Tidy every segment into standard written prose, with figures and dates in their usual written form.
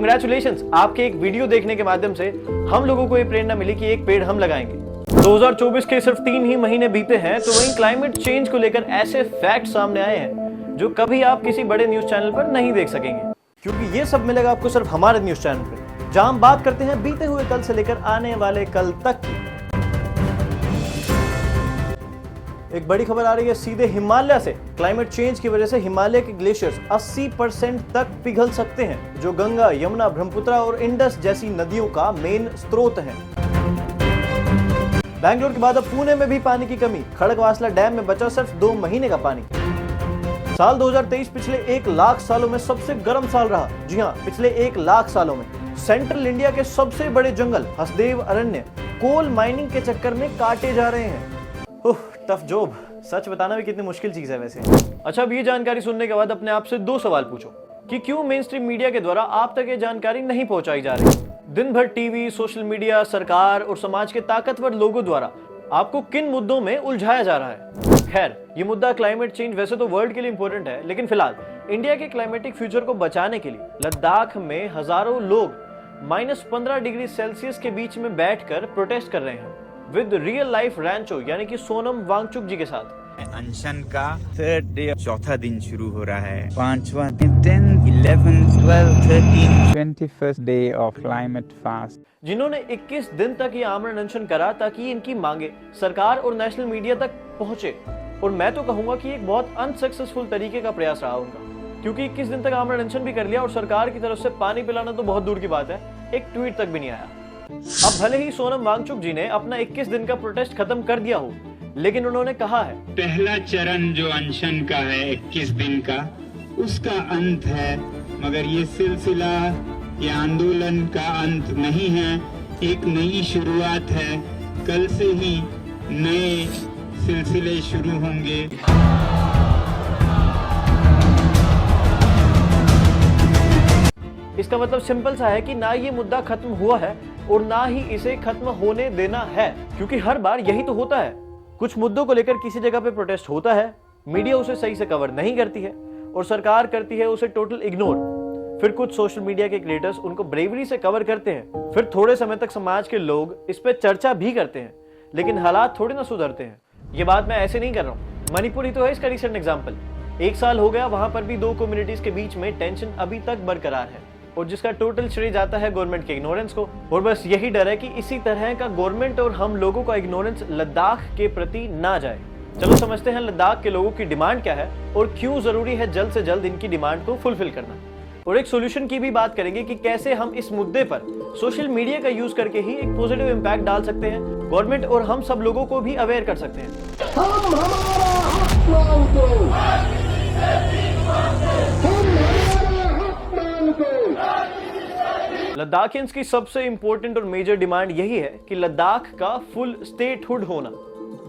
Congratulations, आपके एक video देखने के माध्यम से हम लोगों को ये प्रेरणा मिली कि एक पेड़ हम लगाएंगे। 2024 के सिर्फ 3 ही महीने बीते हैं तो वहीं क्लाइमेट चेंज को लेकर ऐसे फैक्ट सामने आए हैं जो कभी आप किसी बड़े न्यूज चैनल पर नहीं देख सकेंगे, क्योंकि ये सब मिलेगा आपको सिर्फ हमारे न्यूज चैनल पर, जहां हम बात करते हैं बीते हुए कल से लेकर आने वाले कल तक की। एक बड़ी खबर आ रही है सीधे हिमालय से। क्लाइमेट चेंज की वजह से हिमालय के ग्लेशियर्स 80% तक पिघल सकते हैं, जो गंगा, यमुना, ब्रह्मपुत्र और इंडस जैसी नदियों का मेन स्रोत है। बैंगलोर के बाद अब पुणे में भी पानी की कमी। खड़गवासला डैम में बचा सिर्फ 2 महीने का पानी। साल 2023 पिछले 1 लाख सालों में सबसे गर्म साल रहा। जी हाँ, पिछले 1 लाख सालों में। सेंट्रल इंडिया के सबसे बड़े जंगल हसदेव अरण्य कोल माइनिंग के चक्कर में काटे जा रहे हैं। टफ जॉब, सच बताना भी कितनी मुश्किल चीज है वैसे। अच्छा, अब ये जानकारी सुनने के बाद अपने आप से 2 सवाल पूछो कि क्यों मेन स्ट्रीम मीडिया के द्वारा आप तक ये जानकारी नहीं पहुंचाई जा रही। दिन भर टीवी, सोशल मीडिया, सरकार और समाज के ताकतवर लोगों द्वारा आपको किन मुद्दों में उलझाया जा रहा है। खैर, ये मुद्दा क्लाइमेट चेंज वैसे तो वर्ल्ड के लिए इंपॉर्टेंट है, लेकिन फिलहाल इंडिया के क्लाइमेटिक फ्यूचर को बचाने के लिए लद्दाख में हजारों लोग -15 डिग्री सेल्सियस के बीच में बैठकर प्रोटेस्ट कर रहे हैं विद रियल लाइफ रैंचो यानी कि सोनम वांगचुक जी के साथ। अनशन का 3rd डे, चौथा दिन शुरू हो रहा है। 5वां दिन, 10, 11, 12, 13, 21st day of climate fast, जिन्होंने 21 दिन तक ये आमरण अनशन करा ताकि इनकी मांगे सरकार और नेशनल मीडिया तक पहुंचे। और मैं तो कहूंगा कि एक बहुत अनसक्सेसफुल तरीके का प्रयास रहा उनका, क्योंकि 21 दिन तक आमरण अनशन भी कर लिया और सरकार की तरफ से पानी पिलाना तो बहुत दूर की बात है, एक ट्वीट तक भी नहीं आया। अब भले ही सोनम वांगचुक जी ने अपना 21 दिन का प्रोटेस्ट खत्म कर दिया हो, लेकिन उन्होंने कहा है पहला चरण जो अनशन का है 21 दिन का, उसका अंत है, मगर ये सिलसिला, ये आंदोलन का अंत नहीं है, एक नई शुरुआत है। कल से ही नए सिलसिले शुरू होंगे। इसका मतलब सिंपल सा है कि ना ये मुद्दा खत्म हुआ है और ना ही इसे खत्म होने देना है, क्योंकि हर बार यही तो होता है। कुछ मुद्दों को लेकर किसी जगह पे प्रोटेस्ट होता है, मीडिया उसे सही से कवर नहीं करती है और सरकार करती है उसे टोटल इग्नोर। फिर कुछ सोशल मीडिया के क्रिएटर्स उनको ब्रेवरी से कवर करते हैं, फिर थोड़े समय तक समाज के लोग इस पे चर्चा भी करते हैं, लेकिन हालात थोड़े ना सुधरते हैं। ये बात मैं ऐसे नहीं कर रहा हूँ, मणिपुर ही तो है इसका रिसेंट एग्जाम्पल। 1 साल हो गया, वहां पर भी 2 कम्युनिटीज के बीच में टेंशन अभी तक बरकरार है और जिसका टोटल श्रेय जाता है गवर्नमेंट के इग्नोरेंस को। और बस यही डर है कि इसी तरह का गवर्नमेंट और हम लोगों का इग्नोरेंस लद्दाख के प्रति ना जाए। चलो समझते हैं लद्दाख के लोगों की डिमांड क्या है और क्यों जरूरी है जल्द से जल्द इनकी डिमांड को फुलफिल करना। और एक सोल्यूशन की भी बात करेंगे कि कैसे हम इस मुद्दे पर सोशल मीडिया का यूज करके ही एक पॉजिटिव इम्पैक्ट डाल सकते हैं, गवर्नमेंट और हम सब लोगों को भी अवेयर कर सकते हैं। लद्दाखियंस की सबसे इंपॉर्टेंट और मेजर डिमांड यही है कि लद्दाख का फुल स्टेटहुड होना।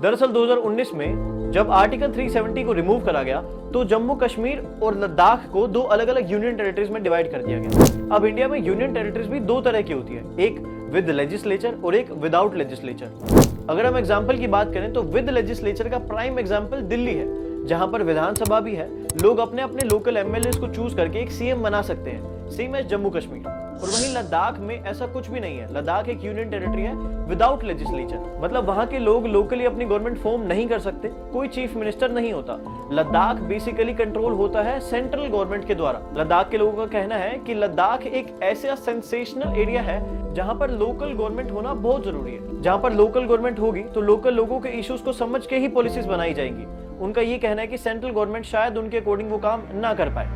दरअसल 2019 में जब आर्टिकल 370 को रिमूव करा गया तो जम्मू कश्मीर और लद्दाख को 2 अलग अलग यूनियन टेरिटरीज में डिवाइड कर दिया गया। अब इंडिया में यूनियन टेरिटरीज भी 2 तरह की होती है, एक विद लेजिस्लेचर और एक विदाउट लेजिस्लेचर। अगर हम एग्जाम्पल की बात करें तो विद लेजिस्लेचर का प्राइम एग्जाम्पल दिल्ली है, जहां पर विधानसभा भी है, लोग अपने अपने लोकल एमएलए को चूज करके एक सीएम बना सकते हैं, सेम एज जम्मू कश्मीर। और वहीं लद्दाख में ऐसा कुछ भी नहीं है। लद्दाख एक यूनियन टेरिटरी है विदाउट लेजिस्लेचर, मतलब वहां के लोग लोकली अपनी गवर्नमेंट फॉर्म नहीं कर सकते, कोई चीफ मिनिस्टर नहीं होता। लद्दाख बेसिकली कंट्रोल होता है सेंट्रल गवर्नमेंट के द्वारा। लद्दाख के लोगों का कहना है कि लद्दाख एक ऐसा सेंसेशनल एरिया है जहां पर लोकल गवर्नमेंट होना बहुत जरूरी है। जहां पर लोकल गवर्नमेंट होगी तो लोकल लोगों के इश्यूज को समझ के ही पॉलिसीज बनाई जाएंगी। उनका ये कहना है कि सेंट्रल गवर्नमेंट शायद उनके अकॉर्डिंग वो काम ना कर पाए।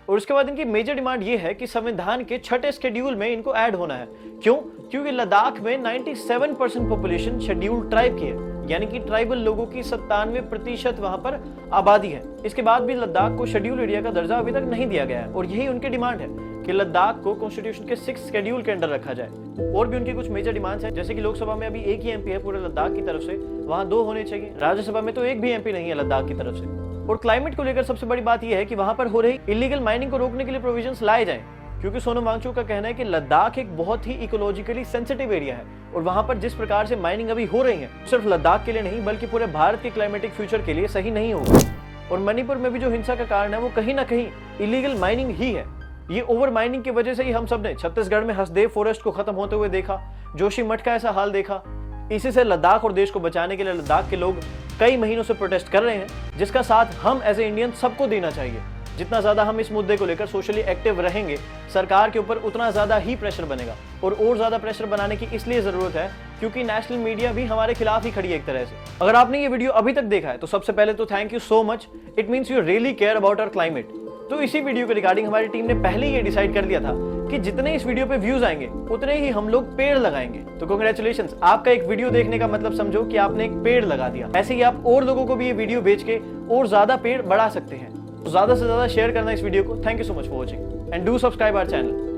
और उसके बाद इनकी मेजर डिमांड ये है कि संविधान के 6ठे शेड्यूल में इनको ऐड होना है। क्यों? क्योंकि लद्दाख में 97% पॉपुलेशन शेड्यूल्ड ट्राइब की है, यानी कि ट्राइबल लोगों की 97% वहां पर आबादी है। इसके बाद भी लद्दाख को शेड्यूल एरिया का दर्जा अभी तक नहीं दिया गया है और यही उनकी डिमांड है कि लद्दाख को कॉन्स्टिट्यूशन के 6th शेड्यूल के अंडर रखा जाए। और भी उनकी कुछ मेजर डिमांड्स हैं, जैसे कि लोकसभा में अभी 1 ही एमपी है पूरे लद्दाख की तरफ से, वहां 2 होने चाहिए। राज्यसभा में तो 1 भी एमपी नहीं है लद्दाख की तरफ से। और क्लाइमेट को लेकर सबसे बड़ी बात यह है कि वहां पर हो रही इलीगल माइनिंग को रोकने के लिए प्रोविजंस लाए जाएं। क्योंकि सोनम वांगचुक का कहना है कि लद्दाख एक बहुत ही इकोलॉजिकली सेंसिटिव एरिया है और वहां पर जिस प्रकार से माइनिंग अभी हो रही है सिर्फ लद्दाख के लिए नहीं बल्कि पूरे भारत के क्लाइमेटिक फ्यूचर के लिए सही नहीं होगा। और मणिपुर में भी जो हिंसा का कारण है वो कहीं ना कहीं इलीगल माइनिंग ही है। ये ओवर माइनिंग की वजह से ही हम सब ने छत्तीसगढ़ में हसदेव फॉरेस्ट को खत्म होते हुए देखा, जोशीमठ का ऐसा हाल देखा। इसी से लद्दाख और देश को बचाने के लिए लद्दाख के लोग कई महीनों से प्रोटेस्ट कर रहे हैं, जिसका साथ हम एज ए इंडियन सबको देना चाहिए। जितना ज्यादा हम इस मुद्दे को लेकर सोशली एक्टिव रहेंगे, सरकार के ऊपर उतना ज्यादा ही प्रेशर बनेगा। और ज्यादा प्रेशर बनाने की इसलिए जरूरत है क्योंकि नेशनल मीडिया भी हमारे खिलाफ ही खड़ी है एक तरह से। अगर आपने ये वीडियो अभी तक देखा है तो सबसे पहले तो thank you so much, it means you really care about our climate. तो इसी वीडियो के रिगार्डिंग हमारी टीम ने पहले ही ये डिसाइड कर लिया था कि जितने इस वीडियो पे व्यूज आएंगे उतने ही हम लोग पेड़ लगाएंगे। तो कांग्रेचुलेशंस, आपका एक वीडियो देखने का मतलब समझो कि आपने एक पेड़ लगा दिया। ऐसे ही आप और लोगों को भी ये वीडियो भेज के और ज्यादा पेड़ बढ़ा सकते हैं। तो ज्यादा से ज्यादा शेयर करना इस वीडियो को। Thank you so much for watching and do subscribe our channel.